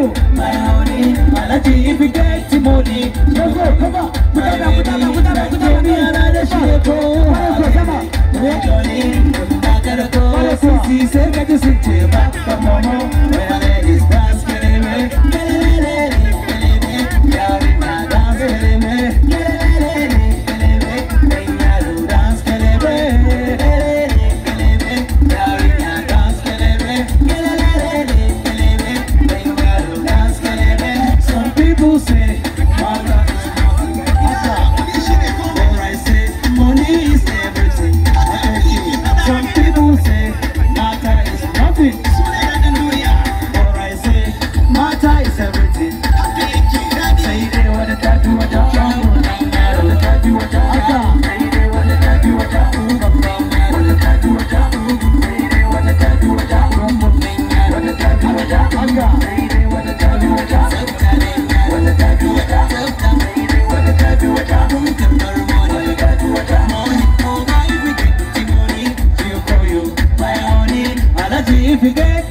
you. My honey, Malachi, if you get the money. Let's go, come on. Put that down, put that down, put that down, put that Some people say, some people say matter is nothing. Or I say matter is everything. Say they want to tattoo what you want. Say they want to tattoo what if you get